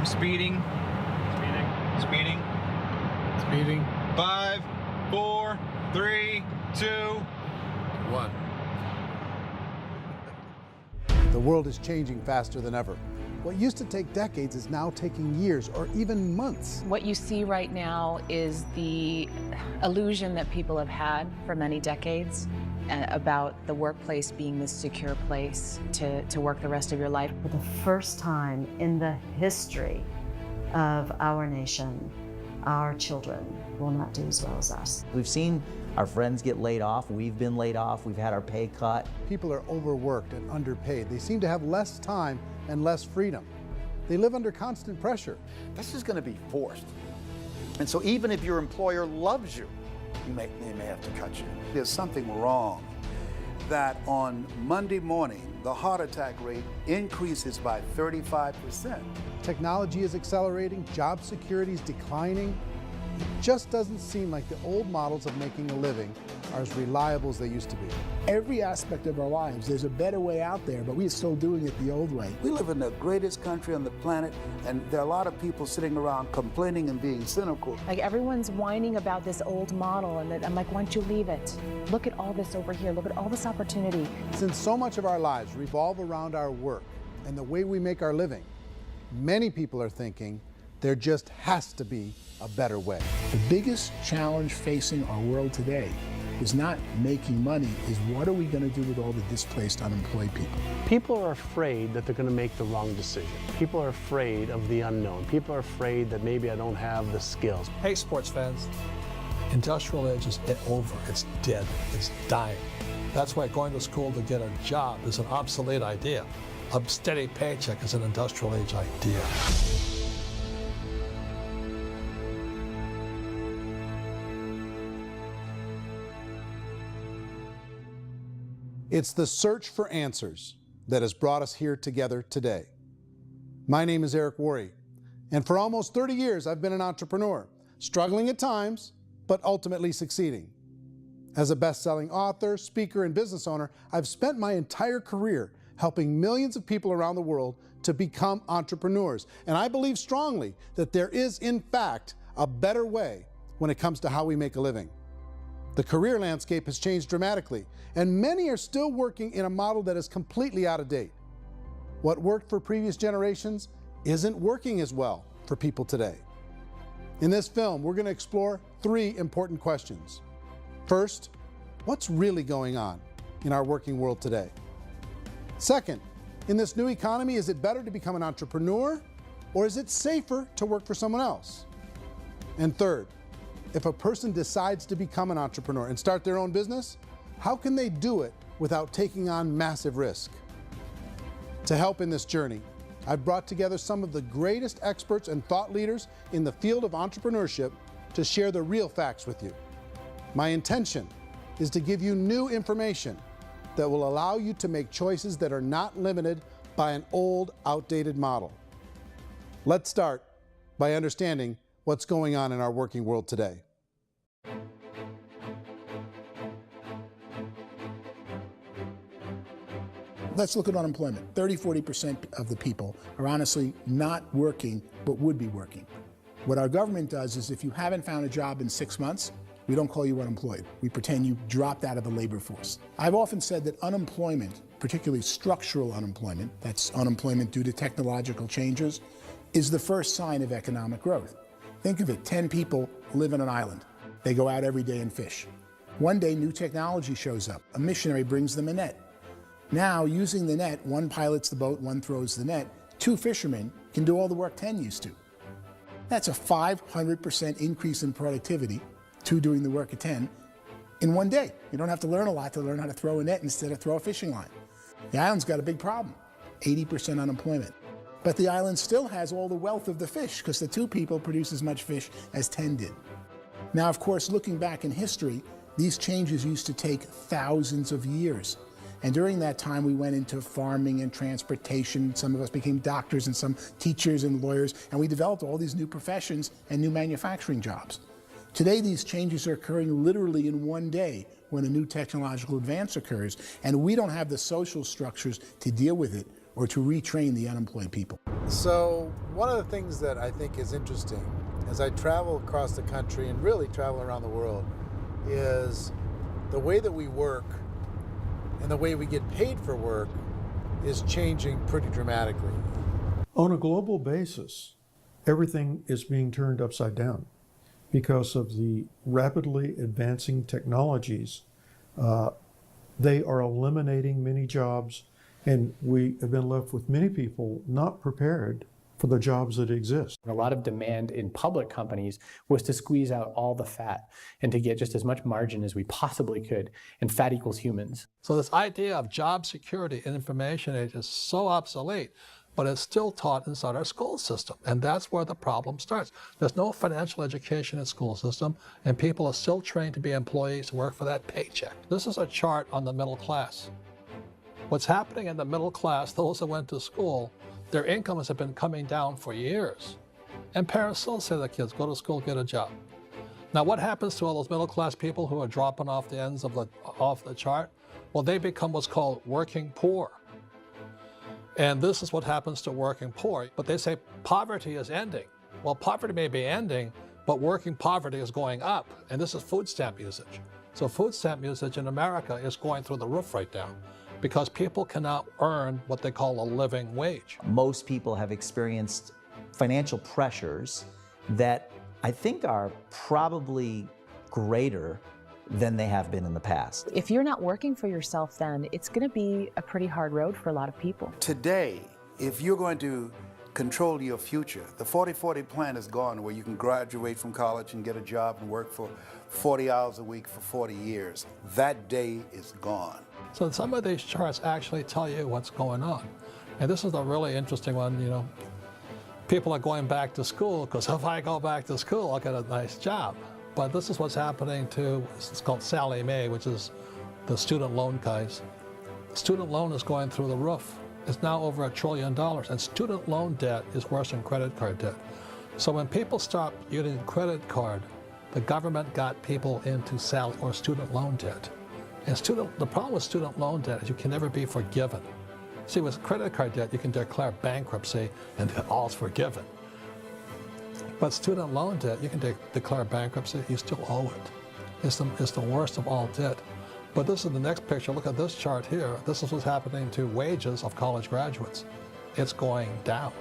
I'm speeding. Speeding. Speeding. 5, 4, 3, 2, 1. The world is changing faster than ever. What used to take decades is now taking years or even months. What you see right now is the illusion that people have had for many decades about the workplace being this secure place to work the rest of your life. For the first time in the history of our nation, our children will not do as well as us. We've seen our friends get laid off. We've been laid off. We've had our pay cut. People are overworked and underpaid. They seem to have less time and less freedom. They live under constant pressure. This is going to be forced. And so even if your employer loves you, they may have to cut you. There's something wrong that on Monday morning, the heart attack rate increases by 35%. Technology is accelerating, job security is declining. It just doesn't seem like the old models of making a living are as reliable as they used to be. Every aspect of our lives, there's a better way out there, but we're still doing it the old way. We live in the greatest country on the planet, and there are a lot of people sitting around complaining and being cynical. Like everyone's whining about this old model, and I'm like, why don't you leave it? Look at all this over here. Look at all this opportunity. Since so much of our lives revolve around our work and the way we make our living, many people are thinking there just has to be a better way. The biggest challenge facing our world today is not making money, is what are we going to do with all the displaced, unemployed people? People are afraid that they're going to make the wrong decision. People are afraid of the unknown. People are afraid that maybe I don't have the skills. Hey, sports fans. Industrial age is over. It's dead. It's dying. That's why going to school to get a job is an obsolete idea. A steady paycheck is an industrial age idea. It's the search for answers that has brought us here together today. My name is Eric Worre, and for almost 30 years I've been an entrepreneur, struggling at times, but ultimately succeeding. As a best-selling author, speaker, and business owner, I've spent my entire career helping millions of people around the world to become entrepreneurs. And I believe strongly that there is, in fact, a better way when it comes to how we make a living. The career landscape has changed dramatically, and many are still working in a model that is completely out of date. What worked for previous generations isn't working as well for people today. In this film, we're going to explore 3 important questions. First, what's really going on in our working world today? Second, in this new economy, is it better to become an entrepreneur, or is it safer to work for someone else? And third, if a person decides to become an entrepreneur and start their own business, how can they do it without taking on massive risk? To help in this journey, I've brought together some of the greatest experts and thought leaders in the field of entrepreneurship to share the real facts with you. My intention is to give you new information that will allow you to make choices that are not limited by an old, outdated model. Let's start by understanding what's going on in our working world today. Let's look at unemployment. 30–40% of the people are honestly not working, but would be working. What our government does is if you haven't found a job in 6 months, we don't call you unemployed. We pretend you dropped out of the labor force. I've often said that unemployment, particularly structural unemployment, that's unemployment due to technological changes, is the first sign of economic growth. Think of it, 10 people live on an island. They go out every day and fish. One day, new technology shows up. A missionary brings them a net. Now, using the net, one pilots the boat, one throws the net. 2 fishermen can do all the work 10 used to. That's a 500% increase in productivity, 2 doing the work of 10, in one day. You don't have to learn a lot to learn how to throw a net instead of throw a fishing line. The island's got a big problem, 80% unemployment. But the island still has all the wealth of the fish because the 2 people produce as much fish as 10 did. Now, of course, looking back in history, these changes used to take thousands of years. And during that time, we went into farming and transportation. Some of us became doctors and some teachers and lawyers, and we developed all these new professions and new manufacturing jobs. Today, these changes are occurring literally in one day when a new technological advance occurs, and we don't have the social structures to deal with it or to retrain the unemployed people. So one of the things that I think is interesting as I travel across the country and really travel around the world is the way that we work and the way we get paid for work is changing pretty dramatically. On a global basis, everything is being turned upside down because of the rapidly advancing technologies. They are eliminating many jobs, and we have been left with many people not prepared for the jobs that exist. A lot of demand in public companies was to squeeze out all the fat and to get just as much margin as we possibly could, and fat equals humans. So this idea of job security in information age is so obsolete, but it's still taught inside our school system. And that's where the problem starts. There's no financial education in the school system, and people are still trained to be employees who work for that paycheck. This is a chart on the middle class. What's happening in the middle class, those that went to school, their incomes have been coming down for years. And parents still say to their kids, go to school, get a job. Now what happens to all those middle class people who are dropping off the ends of the chart? Well, they become what's called working poor. And this is what happens to working poor. But they say poverty is ending. Well, poverty may be ending, but working poverty is going up. And this is food stamp usage. So food stamp usage in America is going through the roof right now because people cannot earn what they call a living wage. Most people have experienced financial pressures that I think are probably greater than they have been in the past. If you're not working for yourself, then it's going to be a pretty hard road for a lot of people. Today, if you're going to control your future, the 40-40 plan is gone, where you can graduate from college and get a job and work for 40 hours a week for 40 years. That day is gone. So some of these charts actually tell you what's going on. And this is a really interesting one, you know. People are going back to school because if I go back to school, I'll get a nice job. But this is what's happening to, it's called Sallie Mae, which is the student loan guys. Student loan is going through the roof. It's now over $1 trillion, and student loan debt is worse than credit card debt. So when people stopped using credit card, the government got people into student loan debt. And the problem with student loan debt is you can never be forgiven. See, with credit card debt, you can declare bankruptcy and all's forgiven. But student loan debt, you can declare bankruptcy, you still owe it. It's the worst of all debt. But this is the next picture. Look at this chart here. This is what's happening to wages of college graduates. It's going down.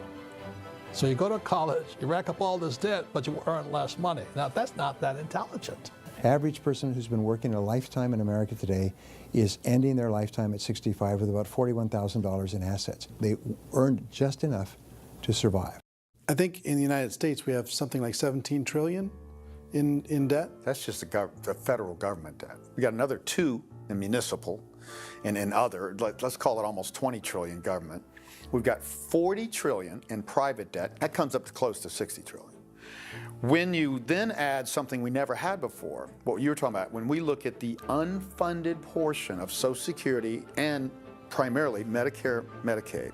So you go to college, you rack up all this debt, but you earn less money. Now, that's not that intelligent. Average person who's been working a lifetime in America today is ending their lifetime at 65 with about $41,000 in assets. They earned just enough to survive. I think in the United States we have something like 17 trillion in debt. That's just the federal government debt. We got another 2 in municipal and in other, let's call it almost 20 trillion government. We've got 40 trillion in private debt. That comes up to close to 60 trillion. When you then add something we never had before, what you were talking about, when we look at the unfunded portion of Social Security and primarily Medicare, Medicaid,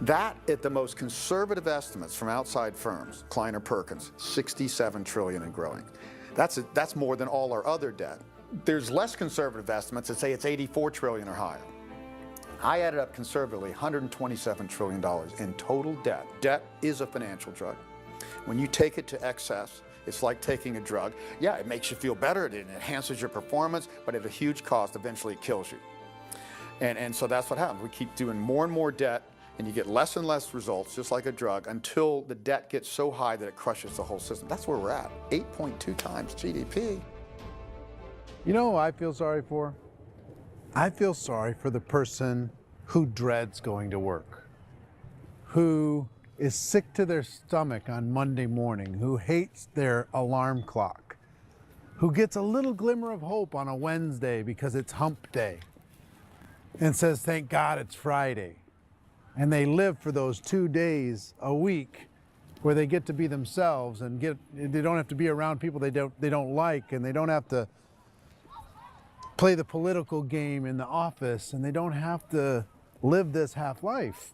that, at the most conservative estimates from outside firms, Kleiner Perkins, 67 trillion and growing. That's more than all our other debt. There's less conservative estimates that say it's 84 trillion or higher. I added up conservatively $127 trillion in total debt. Debt is a financial drug. When you take it to excess, it's like taking a drug. Yeah, it makes you feel better, it enhances your performance, but at a huge cost, eventually it kills you. And so that's what happens. We keep doing more and more debt, and you get less and less results, just like a drug, until the debt gets so high that it crushes the whole system. That's where we're at, 8.2 times GDP. You know who I feel sorry for? I feel sorry for the person who dreads going to work, who is sick to their stomach on Monday morning, who hates their alarm clock, who gets a little glimmer of hope on a Wednesday because it's hump day and says, thank God it's Friday. And they live for those 2 days a week where they get to be themselves and they don't have to be around people they don't like, and they don't have to play the political game in the office, and they don't have to live this half life.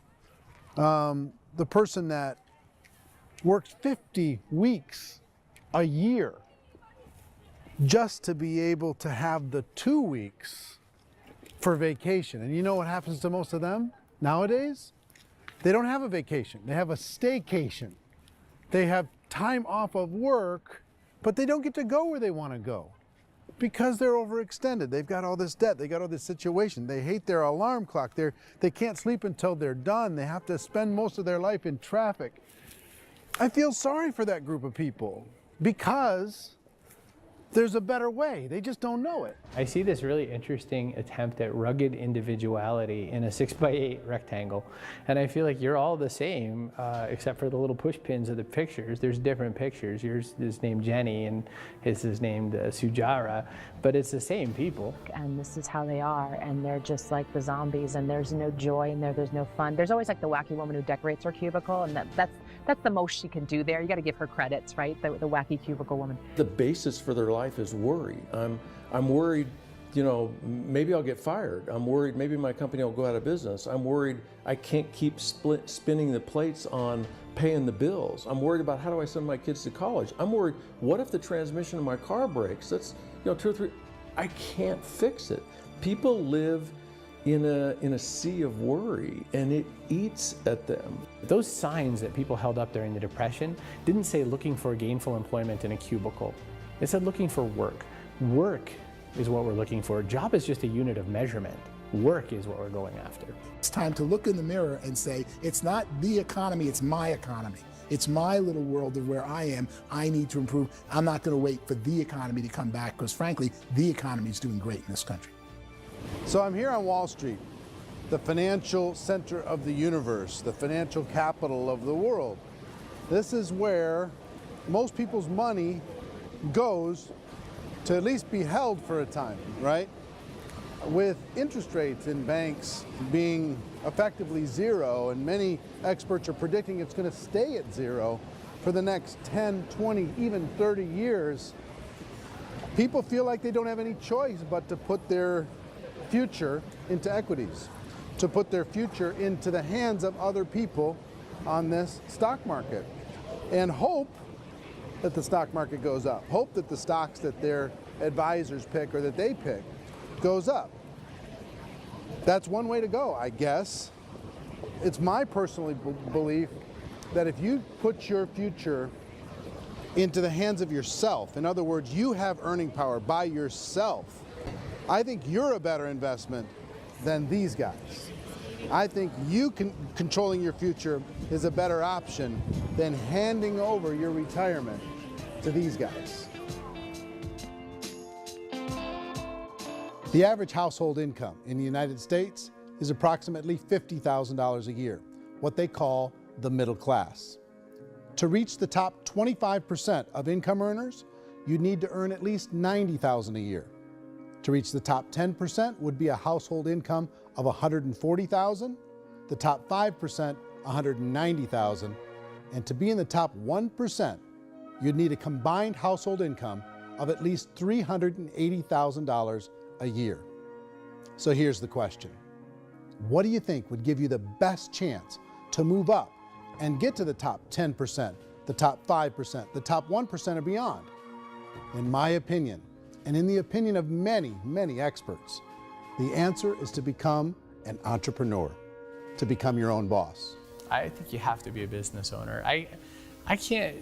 The person that works 50 weeks a year just to be able to have the 2 weeks for vacation. And you know what happens to most of them? Nowadays, they don't have a vacation. They have a staycation. They have time off of work, but they don't get to go where they want to go because they're overextended. They've got all this debt. They got all this situation. They hate their alarm clock. They can't sleep until they're done. They have to spend most of their life in traffic. I feel sorry for that group of people because there's a better way. They just don't know it. I see this really interesting attempt at rugged individuality in a 6x8 rectangle. And I feel like you're all the same, except for the little push pins of the pictures. There's different pictures. Yours is named Jenny and his is named Sujara, but it's the same people. And this is how they are, and they're just like the zombies, and there's no joy in there, there's no fun. There's always like the wacky woman who decorates her cubicle, and that's the most she can do there. You got to give her credits, right? The wacky cubicle woman. The basis for their life is worry. I'm worried, you know, maybe I'll get fired. I'm worried maybe my company will go out of business. I'm worried I can't keep spinning the plates on paying the bills. I'm worried about how do I send my kids to college. I'm worried, what if the transmission of my car breaks? That's, you know, 2 or 3, I can't fix it. People live in a sea of worry, and it eats at them. Those signs that people held up during the Depression didn't say looking for gainful employment in a cubicle. It said looking for work. Work is what we're looking for. Job is just a unit of measurement. Work is what we're going after. It's time to look in the mirror and say, it's not the economy, it's my economy. It's my little world of where I am. I need to improve. I'm not going to wait for the economy to come back because, frankly, the economy is doing great in this country. So I'm here on Wall Street, the financial center of the universe, the financial capital of the world. This is where most people's money goes to at least be held for a time, right? With interest rates in banks being effectively zero, and many experts are predicting it's going to stay at zero for the next 10, 20, even 30 years, people feel like they don't have any choice but to put their future into equities, to put their future into the hands of other people on this stock market, and hope that the stock market goes up, hope that the stocks that their advisors pick or that they pick goes up. That's one way to go, I guess. It's my personal belief that if you put your future into the hands of yourself, in other words, you have earning power by yourself, I think you're a better investment than these guys. I think you controlling your future is a better option than handing over your retirement to these guys. The average household income in the United States is approximately $50,000 a year, what they call the middle class. To reach the top 25% of income earners, you'd need to earn at least $90,000 a year. To reach the top 10% would be a household income of $140,000, the top 5%, $190,000, and to be in the top 1%, you'd need a combined household income of at least $380,000 a year. So here's the question. What do you think would give you the best chance to move up and get to the top 10%, the top 5%, the top 1% or beyond? In my opinion, and in the opinion of many, many experts, the answer is to become an entrepreneur, to become your own boss. I think you have to be a business owner. I can't,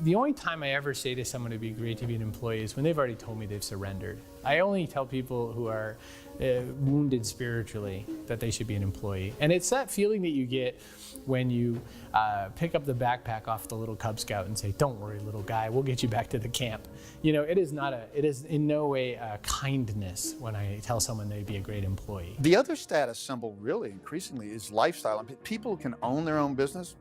the only time I ever say to someone it'd be great to be an employee is when they've already told me they've surrendered. I only tell people who are wounded spiritually that they should be an employee. And it's that feeling that you get when you pick up the backpack off the little Cub Scout and say, "Don't worry, little guy, we'll get you back to the camp." You know, it is in no way a kindness when I tell someone they'd be a great employee. The other status symbol really increasingly is lifestyle. I mean, people can own their own business,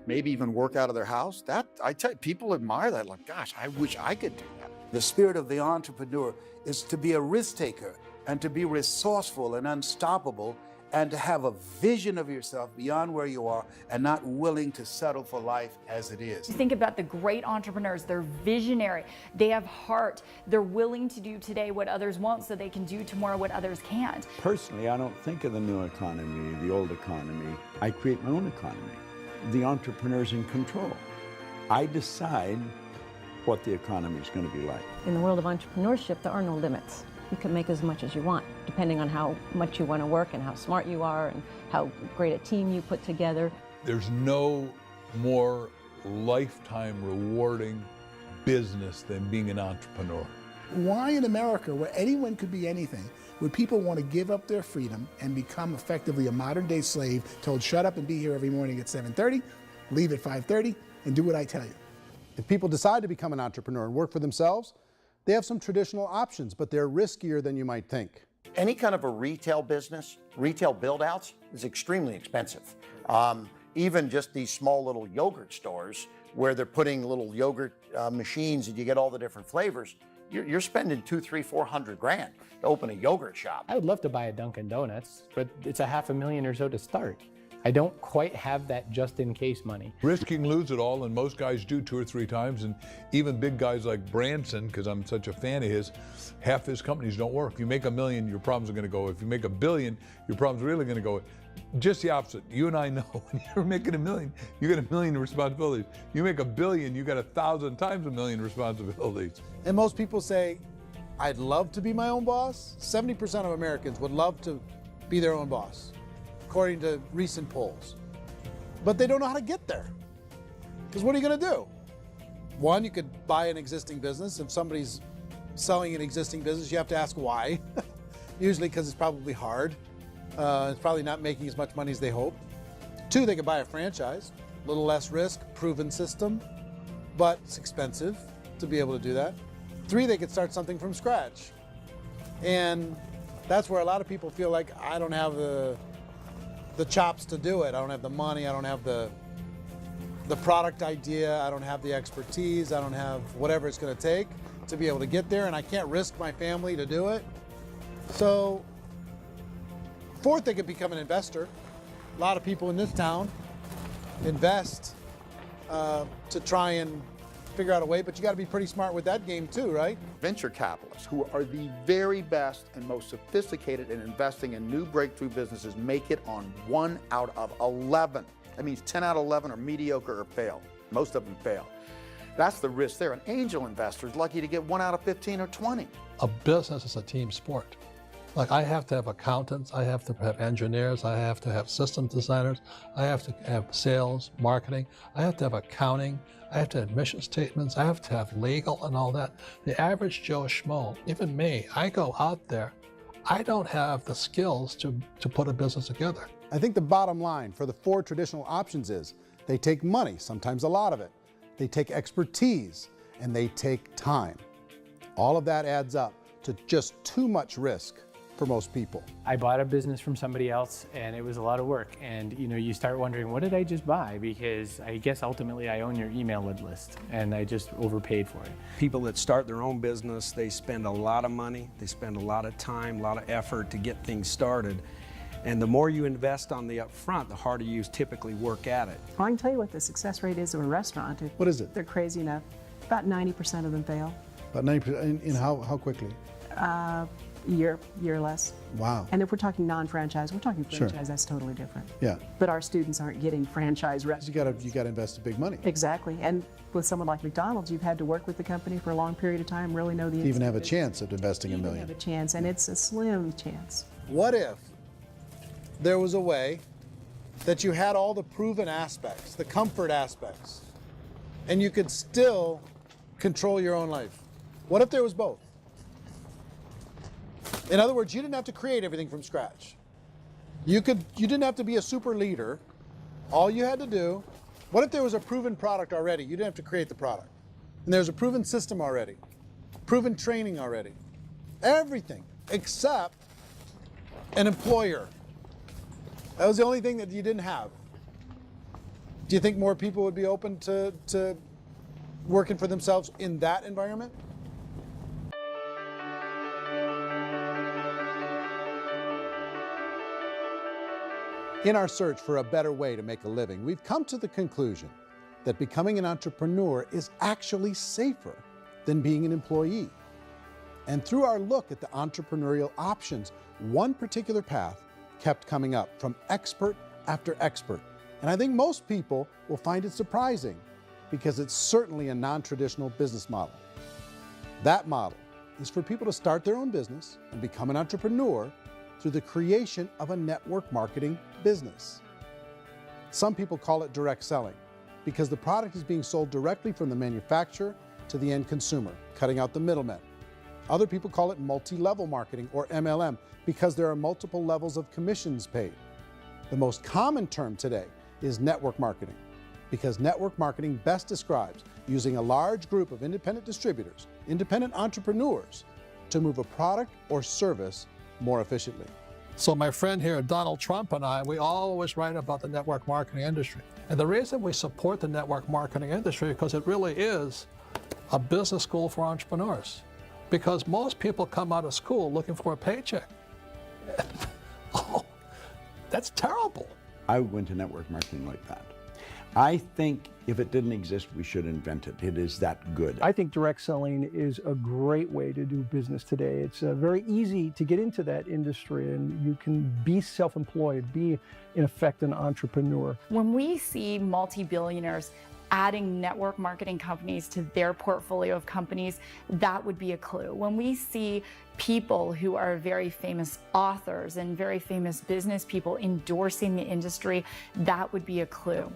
maybe even work out of their house. That, I tell you, people admire that, like, gosh, I wish I could do that. The spirit of the entrepreneur is to be a risk taker and to be resourceful and unstoppable and to have a vision of yourself beyond where you are and not willing to settle for life as it is. Think about the great entrepreneurs. They're visionary. They have heart. They're willing to do today what others won't so they can do tomorrow what others can't. Personally, I don't think of the new economy, the old economy. I create my own economy. The entrepreneur's in control. I decide what the economy is going to be like. In the world of entrepreneurship, there are no limits. You can make as much as you want depending on how much you want to work and how smart you are and how great a team you put together. There's no more lifetime rewarding business than being an entrepreneur. Why in America, where anyone could be anything, would people want to give up their freedom and become effectively a modern-day slave, told shut up and be here every morning at 7:30, leave at 5:30, and do what I tell you? If people decide to become an entrepreneur and work for themselves, they have some traditional options, but they're riskier than you might think. Any kind of a retail business, retail build-outs, is extremely expensive. Even just these small little yogurt stores where they're putting little yogurt machines and you get all the different flavors, you're spending $200,000, $300,000, $400,000 to open a yogurt shop. I would love to buy a Dunkin' Donuts, but it's $500,000 or so to start. I don't quite have that just in case money. Risk you can lose it all, and most guys do 2 or 3 times, and even big guys like Branson, because I'm such a fan of his, half his companies don't work. If you make $1 million, your problems are going to go. If you make $1 billion, your problems are really going to go. Just the opposite. You and I know when you're making $1 million, you got $1 million responsibilities. You make $1 billion, you got 1,000 times $1 million responsibilities. And most people say, I'd love to be my own boss. 70% of Americans would love to be their own boss, according to recent polls. But they don't know how to get there. Because what are you going to do? One, you could buy an existing business. If somebody's selling an existing business, you have to ask why. Usually because it's probably hard. It's probably not making as much money as they hope. 2, they could buy a franchise. A little less risk, proven system, but it's expensive to be able to do that. 3, they could start something from scratch. And that's where a lot of people feel like, I don't have the chops to do it. I don't have the money. I don't have the product idea. I don't have the expertise. I don't have whatever it's going to take to be able to get there, and I can't risk my family to do it. So, 4th, they could become an investor. A lot of people in this town invest to try and figure out a way, but you got to be pretty smart with that game too, right? Venture capitalists, who are the very best and most sophisticated in investing in new breakthrough businesses, make it on 1 out of 11. That means 10 out of 11 are mediocre or fail. Most of them fail. That's the risk there. An angel investor is lucky to get 1 out of 15 or 20. A business is a team sport. Like, I have to have accountants, I have to have engineers, I have to have system designers, I have to have sales, marketing, I have to have accounting, I have to have mission statements, I have to have legal and all that. The average Joe Schmo, even me, I go out there, I don't have the skills to put a business together. I think the bottom line for the 4 traditional options is they take money, sometimes a lot of it. They take expertise, and they take time. All of that adds up to just too much risk for most people. I bought a business from somebody else and it was a lot of work. And you start wondering, what did I just buy? Because I guess ultimately I own your email list and I just overpaid for it. People that start their own business, they spend a lot of money, they spend a lot of time, a lot of effort to get things started. And the more you invest on the upfront, the harder you typically work at it. Well, I can tell you what the success rate is of a restaurant. What is it? They're crazy enough. About 90% of them fail. About 90%, in how quickly? Year or less. Wow. And if we're talking non-franchise, we're talking franchise, Sure. That's totally different. Yeah. But our students aren't getting franchise restaurants. You got to invest big money. Exactly. And with someone like McDonald's, you've had to work with the company for a long period of time, really know the To even have a business. chance at investing $1 million. Have a chance, and it's a slim chance. What if there was a way that you had all the proven aspects, the comfort aspects, and you could still control your own life? What if there was both? In other words, you didn't have to create everything from scratch. You didn't have to be a super leader. All you had to do, what if there was a proven product already? You didn't have to create the product. And there's a proven system already, proven training already. Everything except an employer. That was the only thing that you didn't have. Do you think more people would be open to working for themselves in that environment? In our search for a better way to make a living, we've come to the conclusion that becoming an entrepreneur is actually safer than being an employee. And through our look at the entrepreneurial options, one particular path kept coming up from expert after expert. And I think most people will find it surprising because it's certainly a non-traditional business model. That model is for people to start their own business and become an entrepreneur through the creation of a network marketing business. Some people call it direct selling because the product is being sold directly from the manufacturer to the end consumer, cutting out the middlemen. Other people call it multi-level marketing, or MLM, because there are multiple levels of commissions paid. The most common term today is network marketing, because network marketing best describes using a large group of independent distributors, independent entrepreneurs, to move a product or service more efficiently. So my friend here, Donald Trump, and I, we always write about the network marketing industry. And the reason we support the network marketing industry is because it really is a business school for entrepreneurs. Because most people come out of school looking for a paycheck. Oh, that's terrible. I went to network marketing like that. I think if it didn't exist, we should invent it. It is that good. I think direct selling is a great way to do business today. It's very easy to get into that industry, and you can be self-employed, be in effect an entrepreneur. When we see multi-billionaires adding network marketing companies to their portfolio of companies, that would be a clue. When we see people who are very famous authors and very famous business people endorsing the industry, that would be a clue.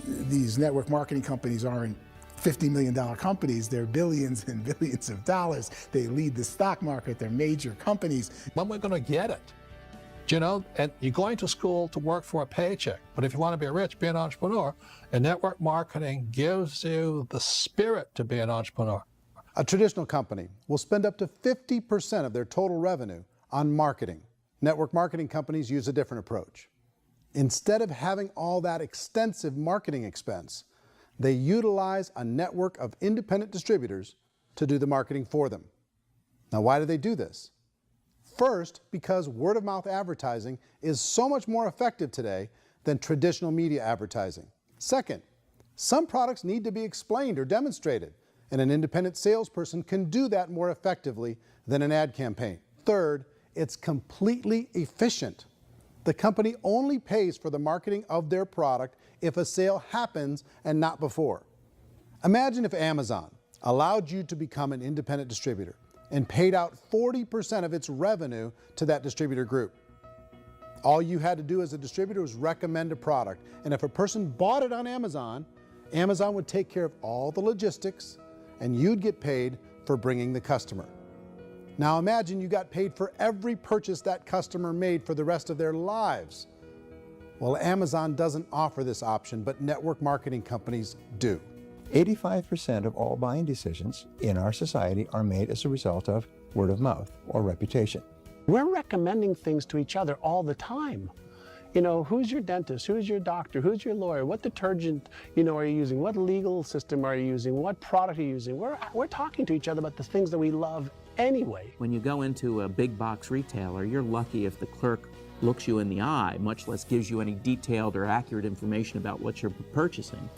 These network marketing companies aren't $50 million companies, they're billions and billions of dollars. They lead the stock market, they're major companies. When we're going to get it? You know, and you're going to school to work for a paycheck, but if you want to be rich, be an entrepreneur, and network marketing gives you the spirit to be an entrepreneur. A traditional company will spend up to 50% of their total revenue on marketing. Network marketing companies use a different approach. Instead of having all that extensive marketing expense, they utilize a network of independent distributors to do the marketing for them. Now, why do they do this? First, because word-of-mouth advertising is so much more effective today than traditional media advertising. Second, some products need to be explained or demonstrated, and an independent salesperson can do that more effectively than an ad campaign. Third, it's completely efficient. The company only pays for the marketing of their product if a sale happens and not before. Imagine if Amazon allowed you to become an independent distributor and paid out 40% of its revenue to that distributor group. All you had to do as a distributor was recommend a product, and if a person bought it on Amazon, Amazon would take care of all the logistics, and you'd get paid for bringing the customer. Now imagine you got paid for every purchase that customer made for the rest of their lives. Well, Amazon doesn't offer this option, but network marketing companies do. 85% of all buying decisions in our society are made as a result of word of mouth or reputation. We're recommending things to each other all the time. You know, who's your dentist? Who's your doctor? Who's your lawyer? What detergent, are you using? What legal system are you using? What product are you using? We're talking to each other about the things that we love anyway. When you go into a big box retailer, you're lucky if the clerk looks you in the eye, much less gives you any detailed or accurate information about what you're purchasing.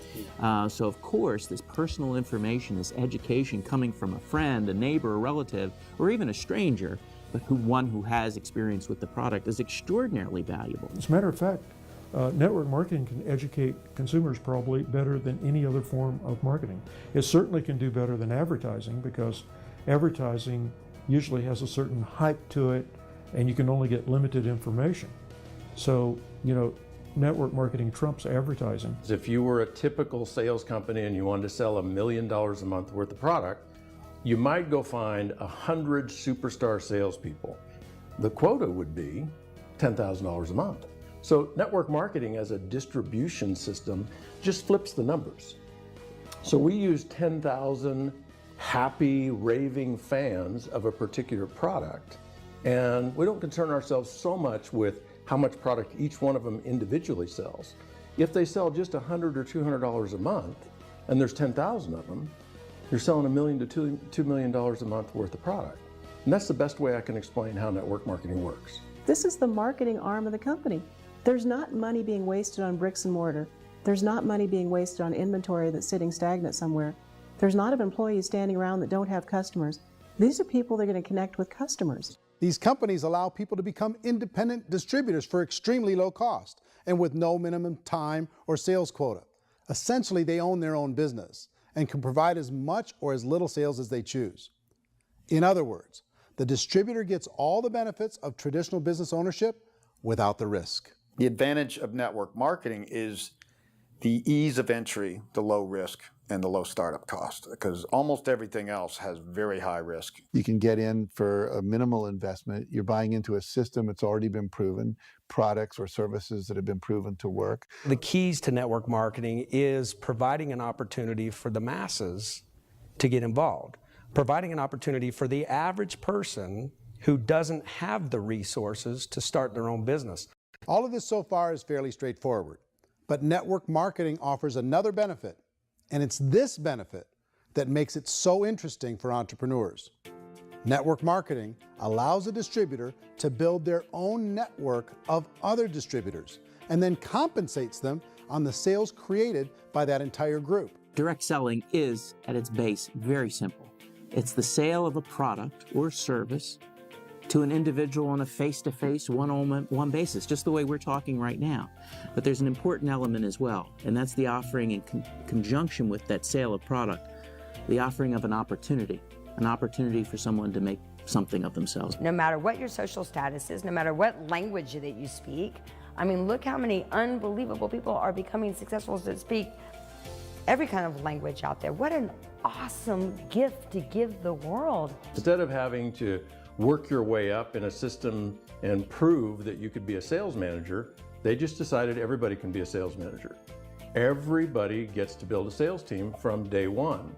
So of course, this personal information, this education coming from a friend, a neighbor, a relative, or even a stranger, but one who has experience with the product is extraordinarily valuable. As a matter of fact, network marketing can educate consumers probably better than any other form of marketing. It certainly can do better than advertising, because advertising usually has a certain hype to it, and you can only get limited information. So, network marketing trumps advertising. If you were a typical sales company and you wanted to sell $1 million a month worth of product, you might go find 100 superstar salespeople. The quota would be $10,000 a month. So network marketing as a distribution system just flips the numbers. So we use 10,000 happy, raving fans of a particular product, and we don't concern ourselves so much with how much product each one of them individually sells. If they sell just $100 or $200 a month, and there's 10,000 of them, you're selling $1 million to $2 million a month worth of product. And that's the best way I can explain how network marketing works. This is the marketing arm of the company. There's not money being wasted on bricks and mortar. There's not money being wasted on inventory that's sitting stagnant somewhere. There's not employees standing around that don't have customers. These are people that are going to connect with customers. These companies allow people to become independent distributors for extremely low cost and with no minimum time or sales quota. Essentially, they own their own business and can provide as much or as little sales as they choose. In other words, the distributor gets all the benefits of traditional business ownership without the risk. The advantage of network marketing is the ease of entry, the low risk, and the low startup cost, because almost everything else has very high risk. You can get in for a minimal investment. You're buying into a system that's already been proven, products or services that have been proven to work. The keys to network marketing is providing an opportunity for the masses to get involved, providing an opportunity for the average person who doesn't have the resources to start their own business. All of this so far is fairly straightforward, but network marketing offers another benefit, and it's this benefit that makes it so interesting for entrepreneurs. Network marketing allows a distributor to build their own network of other distributors and then compensates them on the sales created by that entire group. Direct selling is, at its base, very simple. It's the sale of a product or service to an individual on a face-to-face, one-on-one basis, just the way we're talking right now. But there's an important element as well, and that's the offering in conjunction with that sale of product, the offering of an opportunity for someone to make something of themselves. No matter what your social status is, no matter what language that you speak, I mean, look how many unbelievable people are becoming successful that speak every kind of language out there. What an awesome gift to give the world. Instead of having to work your way up in a system and prove that you could be a sales manager, they just decided everybody can be a sales manager. Everybody gets to build a sales team from day one.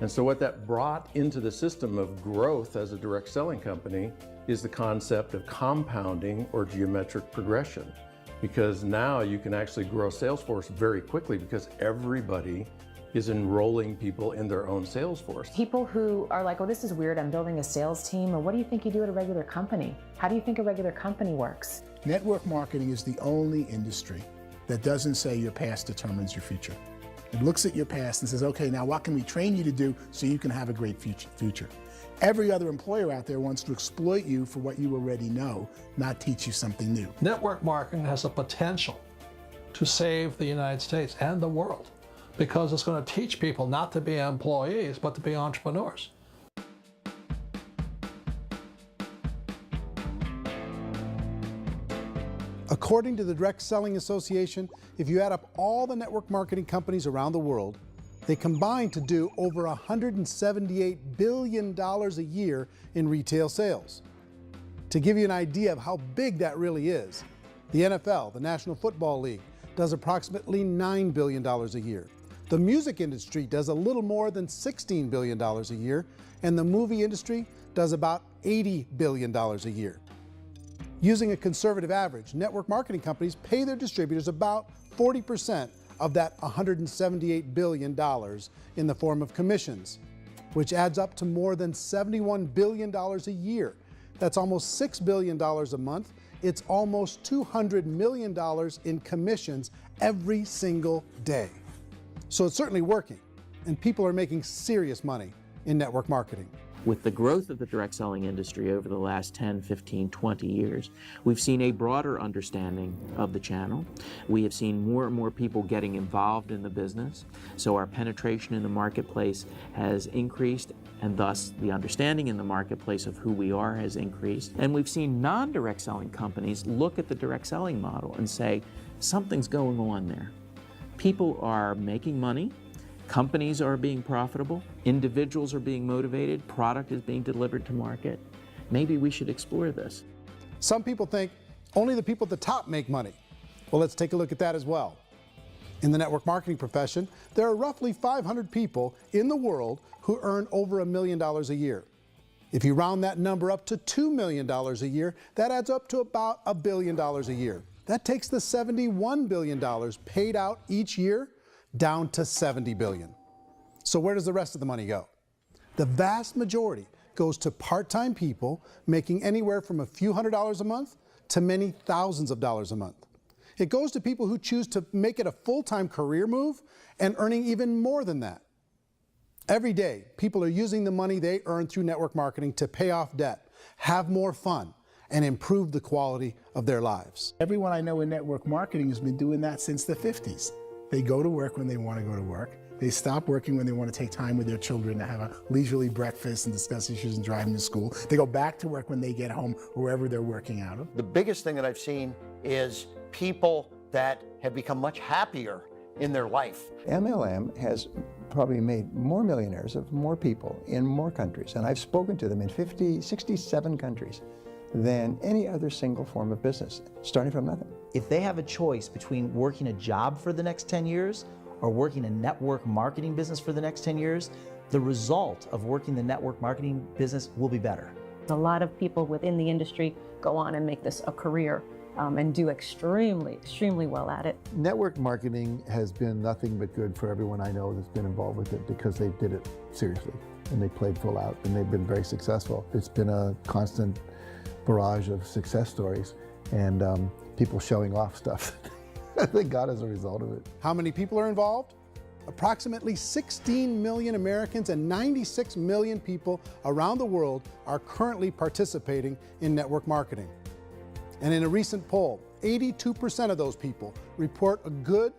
And so what that brought into the system of growth as a direct selling company is the concept of compounding or geometric progression. Because now you can actually grow a sales force very quickly because everybody is enrolling people in their own sales force. People who are like, oh, this is weird, I'm building a sales team, or what do you think you do at a regular company? How do you think a regular company works? Network marketing is the only industry that doesn't say your past determines your future. It looks at your past and says, okay, now what can we train you to do so you can have a great future? Every other employer out there wants to exploit you for what you already know, not teach you something new. Network marketing has the potential to save the United States and the world, because it's going to teach people not to be employees, but to be entrepreneurs. According to the Direct Selling Association, if you add up all the network marketing companies around the world, they combine to do over $178 billion a year in retail sales. To give you an idea of how big that really is, the NFL, the National Football League, does approximately $9 billion a year. The music industry does a little more than $16 billion a year, and the movie industry does about $80 billion a year. Using a conservative average, network marketing companies pay their distributors about 40% of that $178 billion in the form of commissions, which adds up to more than $71 billion a year. That's almost $6 billion a month. It's almost $200 million in commissions every single day. So it's certainly working, and people are making serious money in network marketing. With the growth of the direct selling industry over the last 10, 15, 20 years, we've seen a broader understanding of the channel. We have seen more and more people getting involved in the business, so our penetration in the marketplace has increased, and thus the understanding in the marketplace of who we are has increased. And we've seen non-direct selling companies look at the direct selling model and say, something's going on there. People are making money, companies are being profitable, individuals are being motivated, product is being delivered to market. Maybe we should explore this. Some people think only the people at the top make money. Well, let's take a look at that as well. In the network marketing profession, there are roughly 500 people in the world who earn over $1 million a year. If you round that number up to $2 million a year, that adds up to about $1 billion a year. That takes the $71 billion paid out each year down to $70 billion. So where does the rest of the money go? The vast majority goes to part-time people making anywhere from a few $100s a month to many thousands of dollars a month. It goes to people who choose to make it a full-time career move and earning even more than that. Every day, people are using the money they earn through network marketing to pay off debt, have more fun, and improve the quality of their lives. Everyone I know in network marketing has been doing that since the 50s. They go to work when they want to go to work. They stop working when they want to take time with their children to have a leisurely breakfast and discuss issues and driving to school. They go back to work when they get home, wherever they're working out of. The biggest thing that I've seen is people that have become much happier in their life. MLM has probably made more millionaires of more people in more countries, and I've spoken to them in 67 countries, than any other single form of business, starting from nothing. If they have a choice between working a job for the next 10 years or working a network marketing business for the next 10 years, the result of working the network marketing business will be better. A lot of people within the industry go on and make this a career and do extremely well at it. Network marketing has been nothing but good for everyone I know that's been involved with it, because they did it seriously and they played full out and they've been very successful. It's been a constant barrage of success stories and people showing off stuff that they got as a result of it. How many people are involved? Approximately 16 million Americans and 96 million people around the world are currently participating in network marketing. And in a recent poll, 82% of those people report a good,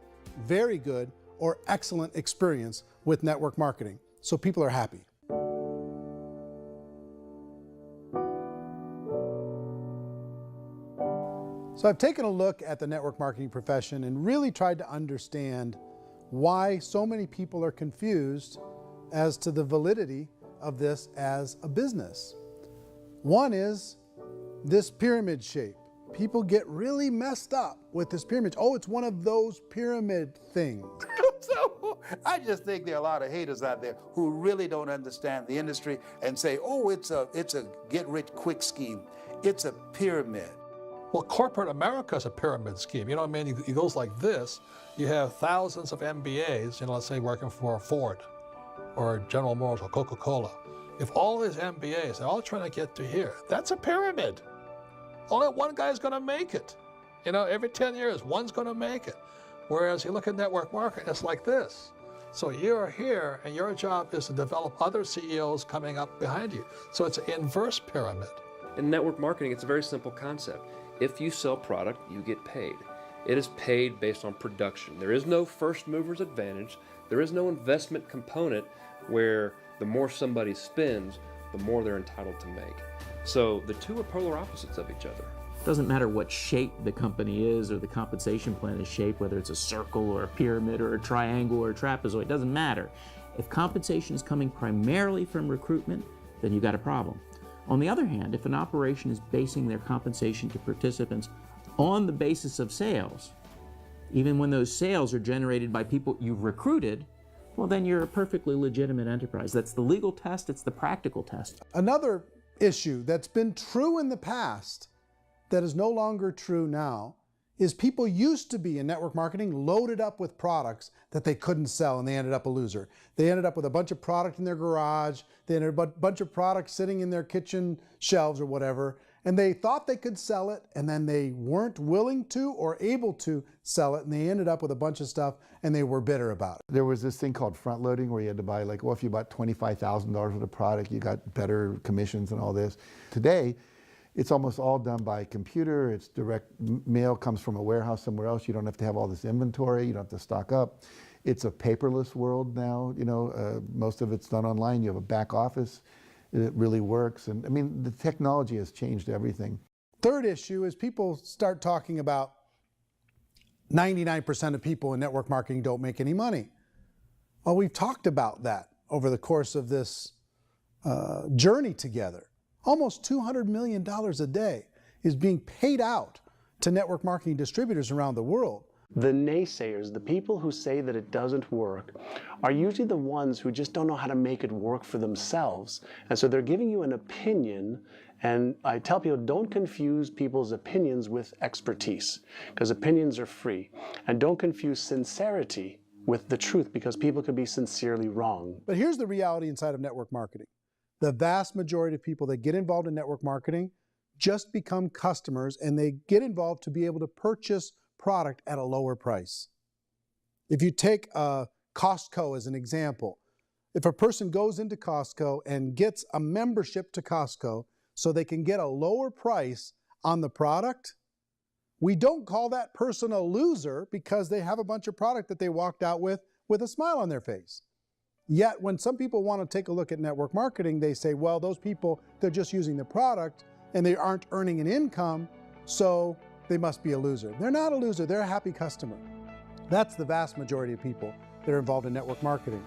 very good, or excellent experience with network marketing. So people are happy. So I've taken a look at the network marketing profession and really tried to understand why so many people are confused as to the validity of this as a business. One is this pyramid shape. People get really messed up with this pyramid. Oh, it's one of those pyramid things. So I just think there are a lot of haters out there who really don't understand the industry and say, oh, it's a get-rich-quick scheme. It's a pyramid. Well, corporate America is a pyramid scheme. You know what I mean? It goes like this. You have thousands of MBAs, let's say working for Ford or General Motors or Coca-Cola. If all these MBAs are all trying to get to here, that's a pyramid. Only one guy's going to make it. Every 10 years, one's going to make it. Whereas you look at network marketing, it's like this. So you're here, and your job is to develop other CEOs coming up behind you. So it's an inverse pyramid. In network marketing, it's a very simple concept. If you sell product, you get paid. It is paid based on production. There is no first mover's advantage. There is no investment component where the more somebody spends, the more they're entitled to make. So the two are polar opposites of each other. It doesn't matter what shape the company is or the compensation plan is shaped, whether it's a circle or a pyramid or a triangle or a trapezoid, it doesn't matter. If compensation is coming primarily from recruitment, then you've got a problem. On the other hand, if an operation is basing their compensation to participants on the basis of sales, even when those sales are generated by people you've recruited, well, then you're a perfectly legitimate enterprise. That's the legal test, it's the practical test. Another issue that's been true in the past that is no longer true now is people used to be in network marketing loaded up with products that they couldn't sell, and they ended up a loser. They ended up with a bunch of product in their garage, they ended up with a bunch of products sitting in their kitchen shelves or whatever, and they thought they could sell it, and then they weren't willing to or able to sell it, and they ended up with a bunch of stuff, and they were bitter about it. There was this thing called front loading where you had to buy, if you bought $25,000 worth of product, you got better commissions and all this. Today, it's almost all done by computer. It's direct mail, comes from a warehouse somewhere else. You don't have to have all this inventory. You don't have to stock up. It's a paperless world now. Most of it's done online. You have a back office. It really works. And I mean, the technology has changed everything. Third issue is people start talking about 99% of people in network marketing don't make any money. Well, we've talked about that over the course of this journey together. Almost $200 million a day is being paid out to network marketing distributors around the world. The naysayers, the people who say that it doesn't work, are usually the ones who just don't know how to make it work for themselves. And so they're giving you an opinion, and I tell people, don't confuse people's opinions with expertise, because opinions are free. And don't confuse sincerity with the truth, because people can be sincerely wrong. But here's the reality inside of network marketing. The vast majority of people that get involved in network marketing just become customers, and they get involved to be able to purchase product at a lower price. If you take Costco as an example, if a person goes into Costco and gets a membership to Costco so they can get a lower price on the product, we don't call that person a loser because they have a bunch of product that they walked out with with a smile on their face. Yet when some people want to take a look at network marketing, they say, well, those people, they're just using the product and they aren't earning an income, so they must be a loser. They're not a loser, they're a happy customer. That's the vast majority of people that are involved in network marketing.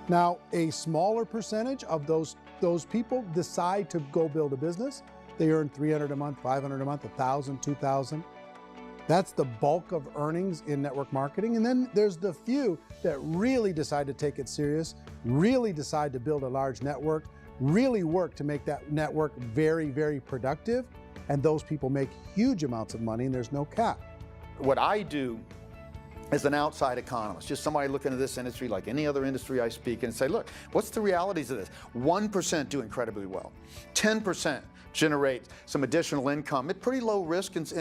Now, a smaller percentage of those people decide to go build a business. They earn $300 a month, $500 a month, $1,000, $2,000. That's the bulk of earnings in network marketing. And then there's the few that really decide to take it serious, really decide to build a large network, really work to make that network very, very productive. And those people make huge amounts of money and there's no cap. What I do as an outside economist, just somebody looking at this industry like any other industry I speak in and say, look, what's the realities of this? 1% do incredibly well. 10% generate some additional income at pretty low risk and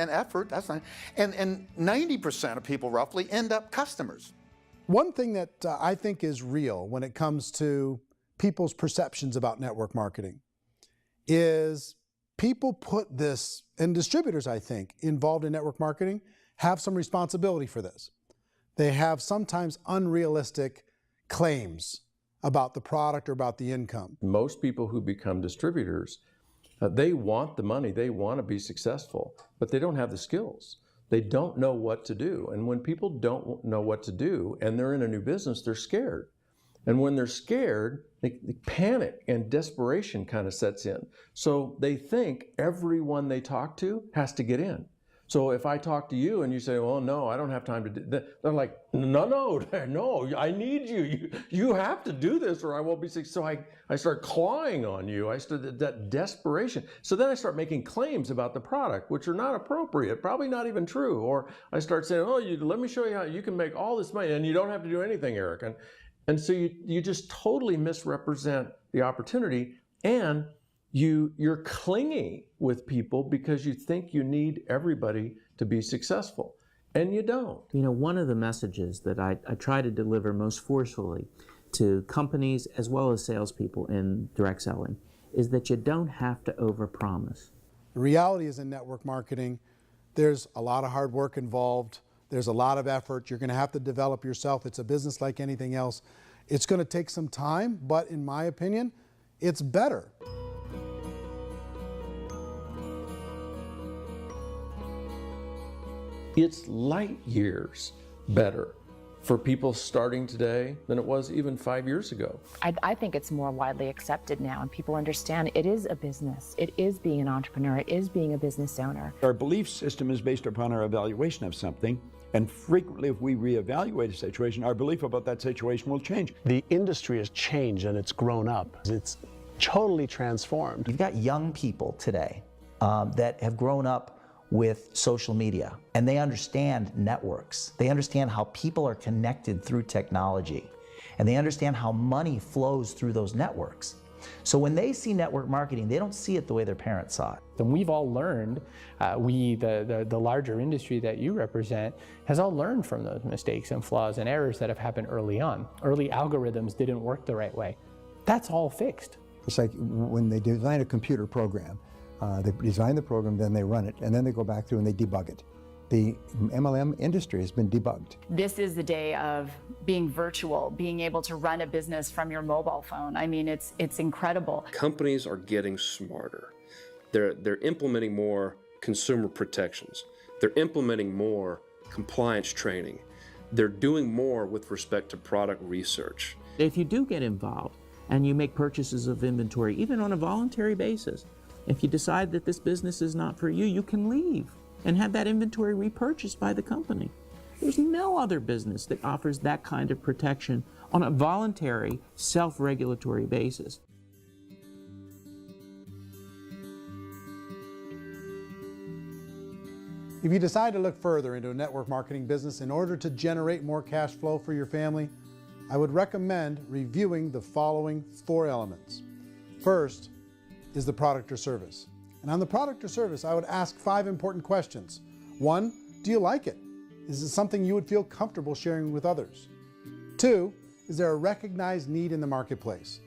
effort, that's not, and 90% of people roughly end up customers. One thing that I think is real when it comes to people's perceptions about network marketing is people put this, and distributors, I think, involved in network marketing have some responsibility for this. They have sometimes unrealistic claims about the product or about the income. Most people who become distributors, they want the money, they want to be successful, but they don't have the skills. They don't know what to do. And when people don't know what to do and they're in a new business, they're scared. And when they're scared, they panic and desperation kind of sets in. So they think everyone they talk to has to get in. So if I talk to you and you say, well, no, I don't have time to do that, they're like, no, I need you. You have to do this or I won't be successful. So I start clawing on you. I start that desperation. So then I start making claims about the product, which are not appropriate, probably not even true. Or I start saying, oh, let me show you how you can make all this money and you don't have to do anything, Eric. And so you just totally misrepresent the opportunity, and you're clingy with people because you think you need everybody to be successful, and you don't. You know, one of the messages that I try to deliver most forcefully to companies as well as salespeople in direct selling is that you don't have to overpromise. The reality is in network marketing, there's a lot of hard work involved. There's a lot of effort. You're going to have to develop yourself. It's a business like anything else. It's going to take some time, but in my opinion, it's better. It's light years better for people starting today than it was even 5 years ago. I think it's more widely accepted now, and people understand it is a business. It is being an entrepreneur. It is being a business owner. Our belief system is based upon our evaluation of something, and frequently if we reevaluate a situation, our belief about that situation will change. The industry has changed and it's grown up. It's totally transformed. You've got young people today that have grown up with social media, and they understand networks. They understand how people are connected through technology, and they understand how money flows through those networks. So when they see network marketing, they don't see it the way their parents saw it. And we've all learned, the larger industry that you represent, has all learned from those mistakes and flaws and errors that have happened early on. Early algorithms didn't work the right way. That's all fixed. It's like when they design a computer program, they design the program, then they run it, and then they go back through and they debug it. The MLM industry has been debugged. This is the day of being virtual, being able to run a business from your mobile phone. I mean, it's incredible. Companies are getting smarter. They're implementing more consumer protections. They're implementing more compliance training. They're doing more with respect to product research. If you do get involved and you make purchases of inventory, even on a voluntary basis, if you decide that this business is not for you, you can leave and have that inventory repurchased by the company. There's no other business that offers that kind of protection on a voluntary, self-regulatory basis. If you decide to look further into a network marketing business in order to generate more cash flow for your family, I would recommend reviewing the following 4 elements. First is the product or service. And on the product or service, I would ask 5 important questions. 1, do you like it? Is it something you would feel comfortable sharing with others? 2, is there a recognized need in the marketplace?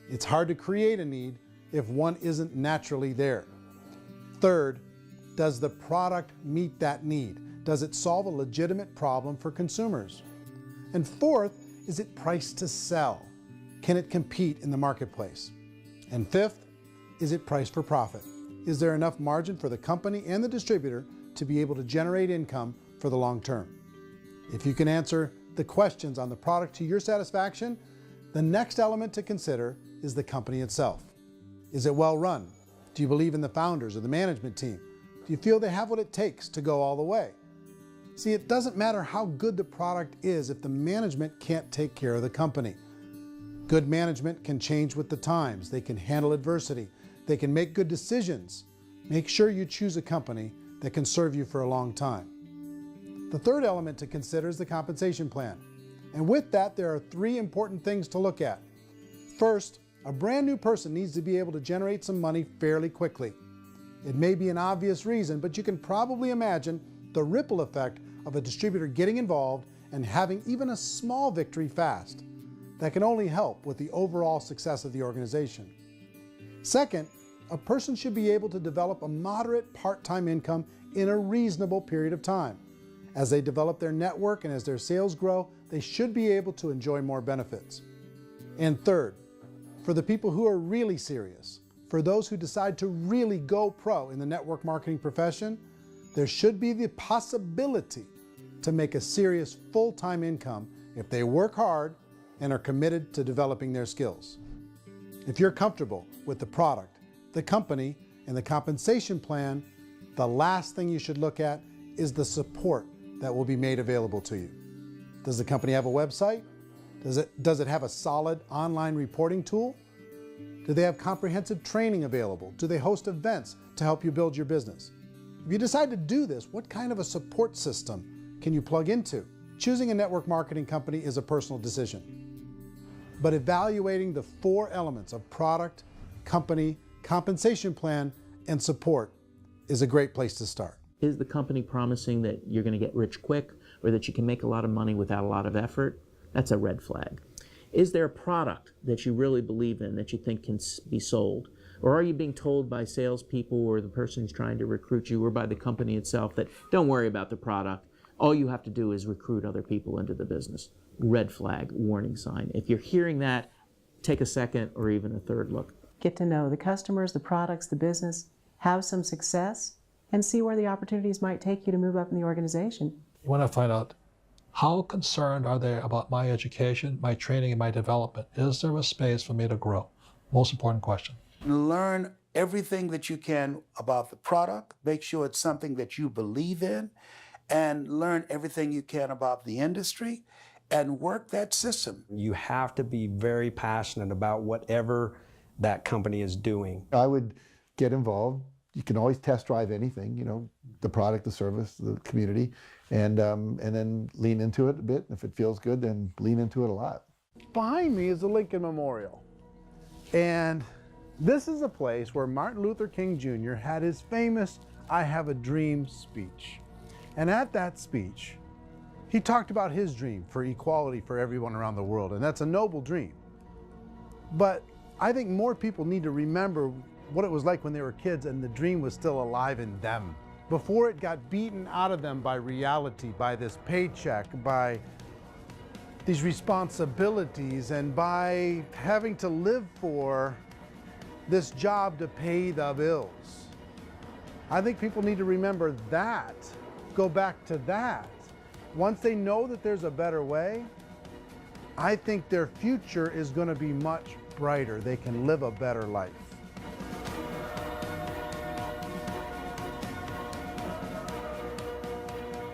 It's hard to create a need if one isn't naturally there. 3rd, does the product meet that need? Does it solve a legitimate problem for consumers? And 4th, is it priced to sell? Can it compete in the marketplace? And fifth, is it priced for profit? Is there enough margin for the company and the distributor to be able to generate income for the long term? If you can answer the questions on the product to your satisfaction, the next element to consider is the company itself. Is it well run? Do you believe in the founders or the management team? Do you feel they have what it takes to go all the way? See, it doesn't matter how good the product is if the management can't take care of the company. Good management can change with the times. They can handle adversity. They can make good decisions. Make sure you choose a company that can serve you for a long time. The third element to consider is the compensation plan. And with that, there are three important things to look at. First, a brand new person needs to be able to generate some money fairly quickly. It may be an obvious reason, but you can probably imagine the ripple effect of a distributor getting involved and having even a small victory fast. That can only help with the overall success of the organization. Second, a person should be able to develop a moderate part-time income in a reasonable period of time. As they develop their network and as their sales grow, they should be able to enjoy more benefits. And third, for the people who are really serious, for those who decide to really go pro in the network marketing profession, there should be the possibility to make a serious full-time income if they work hard and are committed to developing their skills. If you're comfortable with the product, the company, and the compensation plan, the last thing you should look at is the support that will be made available to you. Does the company have a website? Does it have a solid online reporting tool? Do they have comprehensive training available? Do they host events to help you build your business? If you decide to do this, what kind of a support system can you plug into? Choosing a network marketing company is a personal decision. But evaluating the four elements of product, company, compensation plan, and support is a great place to start. Is the company promising that you're going to get rich quick or that you can make a lot of money without a lot of effort? That's a red flag. Is there a product that you really believe in that you think can be sold? Or are you being told by salespeople or the person who's trying to recruit you or by the company itself that don't worry about the product, all you have to do is recruit other people into the business? Red flag, warning sign. If you're hearing that, take a second or even a third look. Get to know the customers, the products, the business, have some success, and see where the opportunities might take you to move up in the organization. You want to find out, how concerned are they about my education, my training, and my development? Is there a space for me to grow? Most important question. Learn everything that you can about the product. Make sure it's something that you believe in, and learn everything you can about the industry and work that system. You have to be very passionate about whatever that company is doing. I would get involved. You can always test drive anything, you know, the product, the service, the community, and then lean into it a bit. If it feels good, then lean into it a lot. Behind me is the Lincoln Memorial. And this is a place where Martin Luther King Jr. had his famous "I Have a Dream" speech. And at that speech, he talked about his dream for equality for everyone around the world, and that's a noble dream. But I think more people need to remember what it was like when they were kids and the dream was still alive in them, before it got beaten out of them by reality, by this paycheck, by these responsibilities, and by having to live for this job to pay the bills. I think people need to remember that, go back to that. Once they know that there's a better way, I think their future is going to be much brighter. They can live a better life.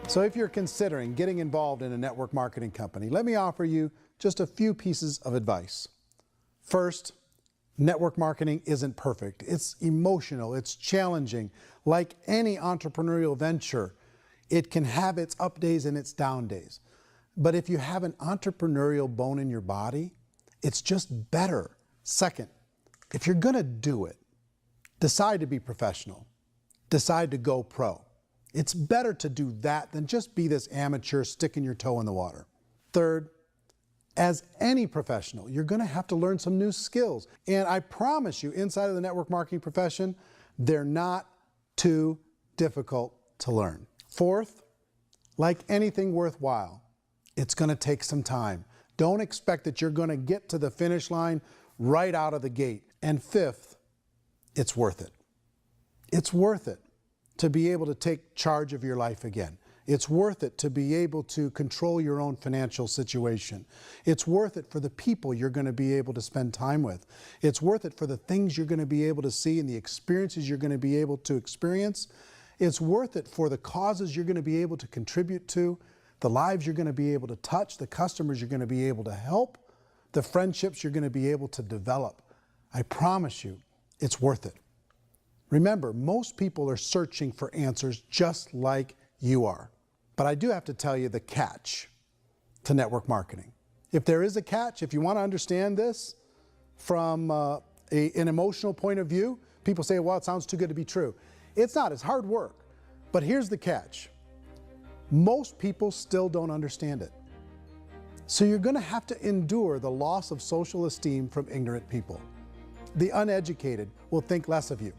So if you're considering getting involved in a network marketing company, let me offer you just a few pieces of advice. First, network marketing isn't perfect. It's emotional, it's challenging. Like any entrepreneurial venture, it can have its up days and its down days. But if you have an entrepreneurial bone in your body, it's just better. Second, if you're gonna do it, decide to be professional. Decide to go pro. It's better to do that than just be this amateur sticking your toe in the water. Third, as any professional, you're gonna have to learn some new skills. And I promise you, inside of the network marketing profession, they're not too difficult to learn. Fourth, like anything worthwhile, it's gonna take some time. Don't expect that you're going to get to the finish line right out of the gate. And fifth, it's worth it. It's worth it to be able to take charge of your life again. It's worth it to be able to control your own financial situation. It's worth it for the people you're going to be able to spend time with. It's worth it for the things you're going to be able to see and the experiences you're going to be able to experience. It's worth it for the causes you're going to be able to contribute to, the lives you're going to be able to touch, the customers you're going to be able to help, the friendships you're going to be able to develop. I promise you, it's worth it. Remember, most people are searching for answers just like you are. But I do have to tell you the catch to network marketing. If there is a catch, if you want to understand this from an emotional point of view, people say, well, it sounds too good to be true. It's not, it's hard work. But here's the catch. Most people still don't understand it. So you're going to have to endure the loss of social esteem from ignorant people. The uneducated will think less of you.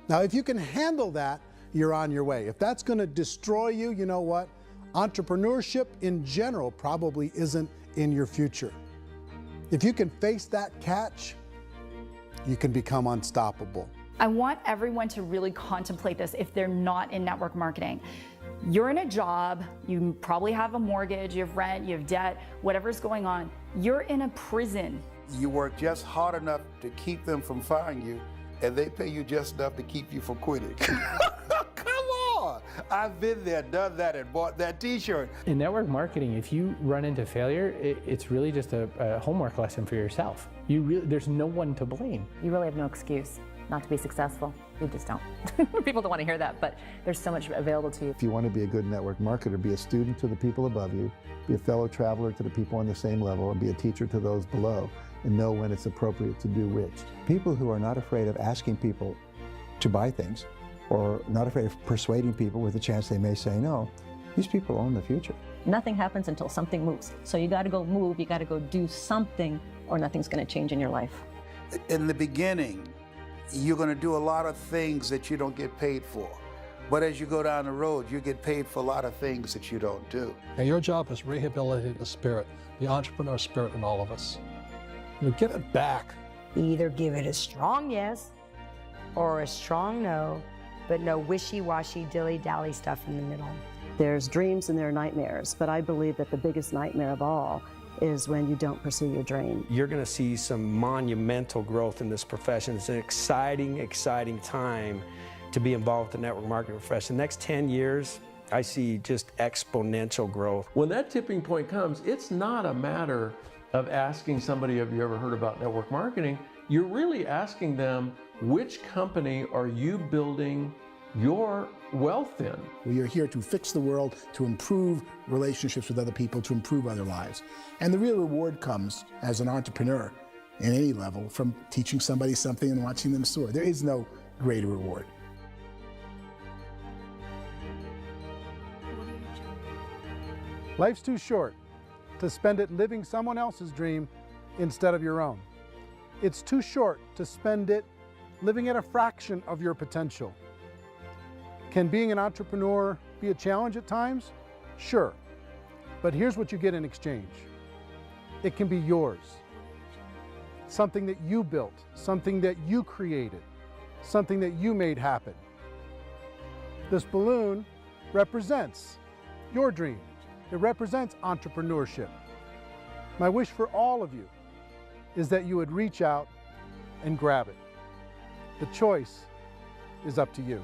Now, if you can handle that, you're on your way. If that's going to destroy you, you know what? Entrepreneurship in general probably isn't in your future. If you can face that catch, you can become unstoppable. I want everyone to really contemplate this if they're not in network marketing. You're in a job, you probably have a mortgage, you have rent, you have debt, whatever's going on. You're in a prison. You work just hard enough to keep them from firing you, and they pay you just enough to keep you from quitting. Come on! I've been there, done that, and bought that t-shirt. In network marketing, if you run into failure, it's really just a homework lesson for yourself. There's no one to blame. You really have no excuse not to be successful. You just don't. People don't want to hear that, but there's so much available to you. If you want to be a good network marketer, be a student to the people above you, be a fellow traveler to the people on the same level, and be a teacher to those below, and know when it's appropriate to do which. People who are not afraid of asking people to buy things, or not afraid of persuading people with a chance they may say no, these people own the future. Nothing happens until something moves. So you got to go move, you got to go do something, or nothing's going to change in your life. In the beginning, you're going to do a lot of things that you don't get paid for. But as you go down the road, you get paid for a lot of things that you don't do. And your job is rehabilitate the spirit, the entrepreneur spirit in all of us. Get it back. Either give it a strong yes or a strong no, but no wishy-washy, dilly-dally stuff in the middle. There's dreams and there are nightmares, but I believe that the biggest nightmare of all is when you don't pursue your dream. You're going to see some monumental growth in this profession. It's an exciting, exciting time to be involved with the network marketing profession. The next 10 years, I see just exponential growth. When that tipping point comes, it's not a matter of asking somebody, have you ever heard about network marketing? You're really asking them, which company are you building your wealth in? We are here to fix the world, to improve relationships with other people, to improve other lives. And the real reward comes as an entrepreneur in any level from teaching somebody something and watching them soar. There is no greater reward. Life's too short to spend it living someone else's dream instead of your own. It's too short to spend it living at a fraction of your potential. Can being an entrepreneur be a challenge at times? Sure. But here's what you get in exchange. It can be yours. Something that you built, something that you created, something that you made happen. This balloon represents your dream. It represents entrepreneurship. My wish for all of you is that you would reach out and grab it. The choice is up to you.